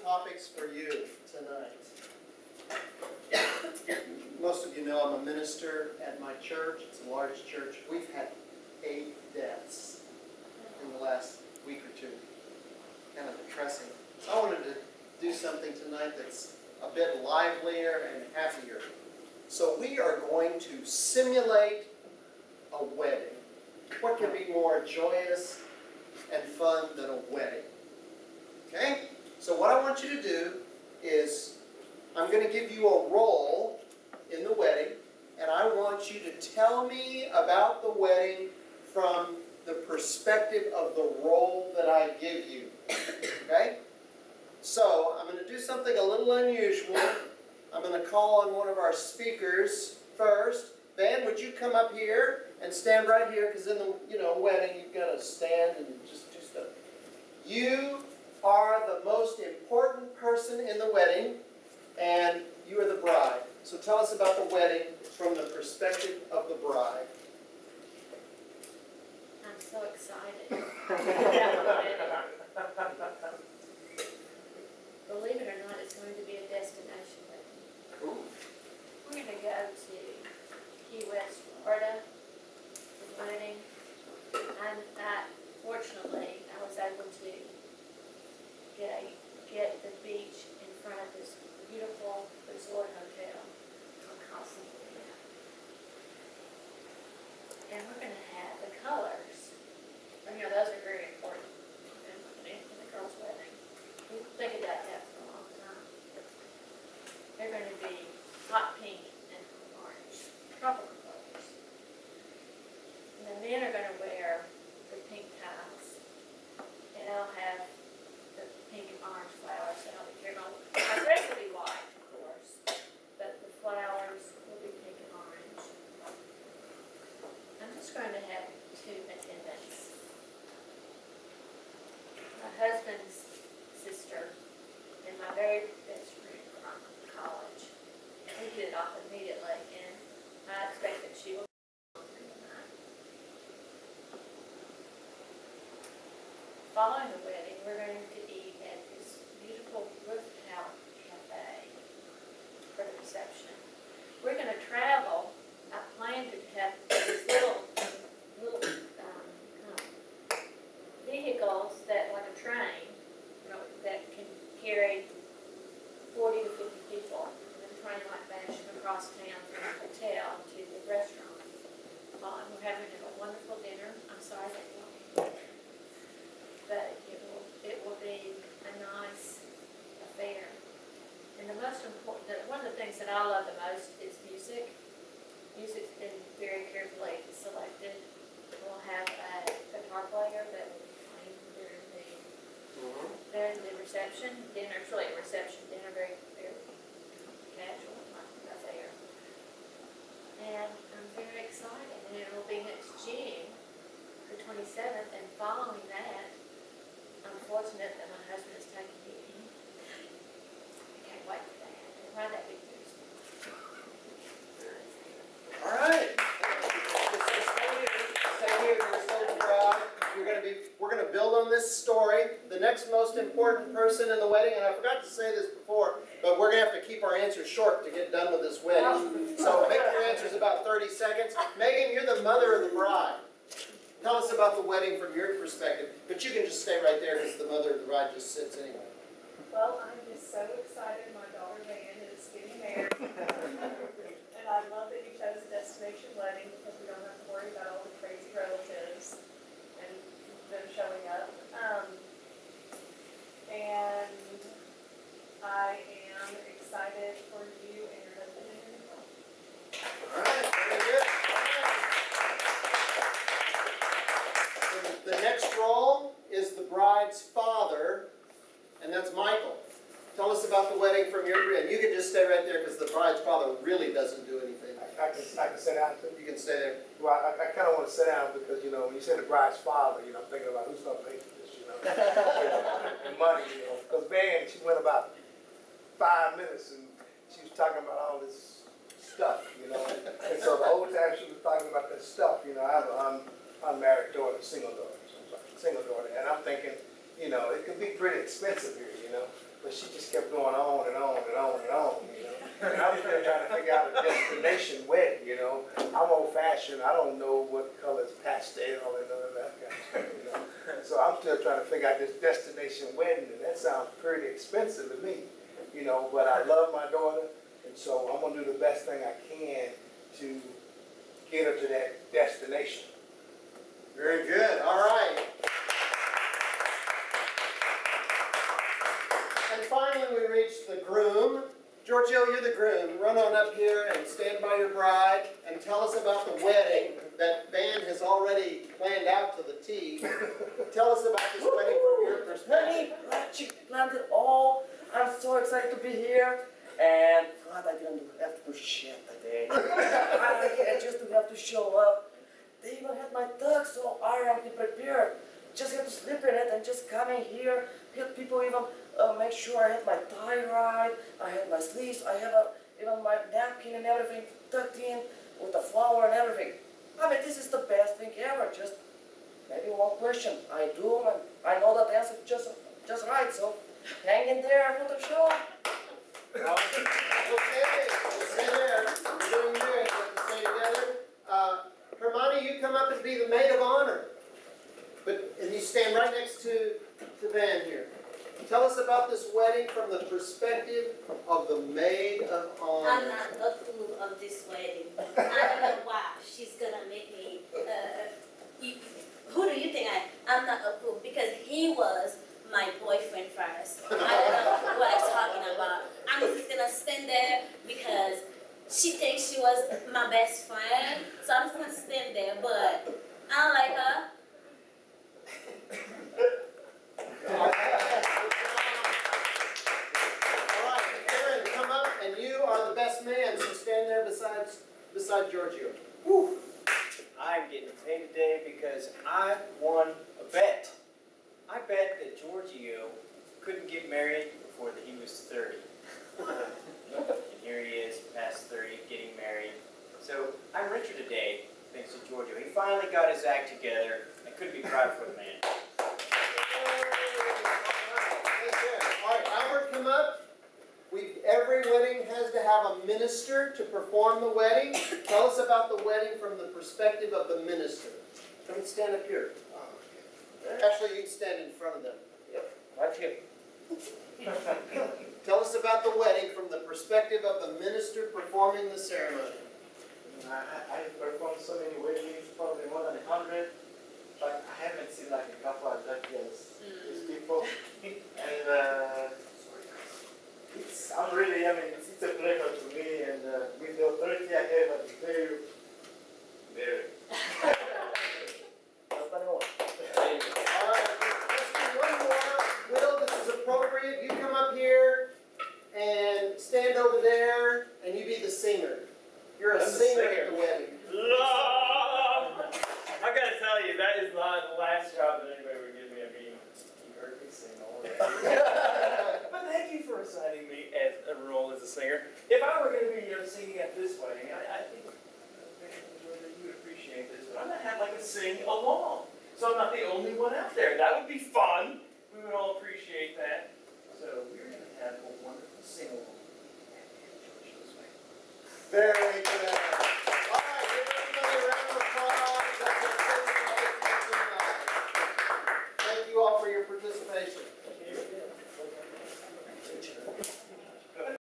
topics for you tonight. Most of you know I'm a minister at my church. It's a large church. We've had 8 deaths in the last week or two. Kind of depressing. So I wanted to do something tonight that's a bit livelier and happier. So we are going to simulate a wedding. What could be more joyous and fun than a wedding? Okay? So what I want you to do is I'm going to give you a role in the wedding, and I want you to tell me about the wedding from the perspective of the role that I give you. Okay? So I'm going to do something a little unusual. I'm going to call on one of our speakers first. Ben, would you come up here and stand right here? Because in the wedding, you've got to stand and just do stuff. You are the most important person in the wedding, and you are the bride. So tell us about the wedding from the perspective of the bride. I'm so excited. Believe it or not, it's going to be a destination wedding. Ooh. We're going to go to Key West, Florida for the wedding. And fortunately, I was able to get the beach in front of this beautiful resort hotel called Casa. And we're going to have the colors. Those are very important in the girls' wedding. We think about that for a long time. They're going to be hot pink and orange, tropical colors. And the men are going to wear the pink ties. And I'll have the pink and orange flowers. And I'll be carrying on. My dress will be white, of course, but the flowers will be pink and orange. I'm just going to have 2 attendants. My husband's sister and my very best friend from college. We hit it off immediately, and I expect that she will be tonight. Following the wedding, we're going to eat at this beautiful rooftop cafe for the reception. We're going to travel. I plan to have these little vehicles that, like a train, that can carry 40 to 50 people. And the train might bash them across town from the hotel to the restaurant. We're having a wonderful dinner. I'm sorry that you won't be here, but it will be a nice affair. And the most important, one of the things that I love the most is music. Music's been very carefully selected. We'll have a guitar player that will be playing during the reception dinner. It's really a reception dinner, very, very casual, like affair. And I'm very excited. And it will be next June, the 27th, and following that, I'm fortunate that my husband is taking me in. I can't wait for that. And why that big news? All right. Stay here. You're so proud. We're going to build on this story. The next most important person in the wedding, and I forgot to say this before, but we're going to have to keep our answers short to get done with this wedding. So make your answers about 30 seconds. Megan, you're the mother of the bride. Tell us about the wedding from your perspective. But you can just stay right there because the mother of the bride just sits anyway. Well, I'm just so excited. My daughter Van is getting married. And I love that you chose a destination wedding because we don't have to worry about all the crazy relatives and them showing up. And I am excited for you and your husband and your new home. All right, very good. The next role is the bride's father, and that's Michael. Tell us about the wedding from your end. You can just stay right there because the bride's father really doesn't do anything. I can sit down too. You can stay there. Well, I kind of want to sit down because, when you say the bride's father, I'm thinking about who's going to pay for this, and money, Because Van, she went about 5 minutes and she was talking about all this stuff, And so the whole time she was talking about this stuff, I have an unmarried daughter, single daughter, and I'm thinking, it could be pretty expensive here, but she just kept going on and on and on and on, you know. And I'm still trying to figure out a destination wedding, you know. I'm old fashioned, I don't know what color is pastel and none of that kind of stuff, you know. So I'm still trying to figure out this destination wedding, and that sounds pretty expensive to me, you know, but I love my daughter, and so I'm gonna do the best thing I can to get her to that destination. Very good, all right. And finally, we reach the groom. Giorgio, you're the groom. Run on up here and stand by your bride and tell us about the wedding that Van has already planned out to the T. Tell us about this wedding from your perspective. Pritchett planned it all. I'm so excited to be here. And God, I didn't have to do shit today. I just didn't have to show up. They even had my tux so ironed and prepared. Just had to slip in it and just come in here. Help people even make sure I had my tie right. I had my sleeves. I have even my napkin and everything tucked in with the flower and everything. I mean, this is the best thing ever. Just maybe one question. I do, and I know that answer just right. So hang in there for the show. Okay, we'll stay there. We're doing good. Let's stay together. Hermione, you come up and be the maid of honor. And you stand right next to Van here. Tell us about this wedding from the perspective of the maid of honor. I'm not approve of this wedding. I don't know why she's gonna make me. Who do you think I'm not approve because he was my boyfriend first. I don't know what I'm talking about. I'm just gonna stand there because she thinks she was my best friend, so I'm just gonna stand there. But I don't like her. All right, Aaron, come up, and you are the best man, so stand there beside Giorgio. Whew. I'm getting paid today because I won a bet. I bet that Giorgio couldn't get married before he was 30. And here he is, past 30, getting married. So I'm richer today, thanks to Giorgio. He finally got his act together. I couldn't be prouder for the man. All right, Albert, come up. Every wedding has to have a minister to perform the wedding. Tell us about the wedding from the perspective of the minister. Come and stand up here. Actually, you can stand in front of them. Yep, right here. Tell us about the wedding from the perspective of the minister performing the ceremony. I performed so many weddings, probably more than 100, but I haven't seen like a couple as lucky as these people. And I'm really, it's a pleasure to me, and with the authority I have, I'm very. All right, let's do one more. Will, this is appropriate. You come up here and stand over there, and you be the singer. You're a singer at the wedding. I gotta tell you, that is not the last job that anybody would give me. I mean, you heard me sing all that. But thank you for assigning me as a role as a singer. If I were going to be singing at this wedding, I think you would appreciate this, but I'm going to have like a sing along. So I'm not the only one out there. That would be fun. We would all appreciate that.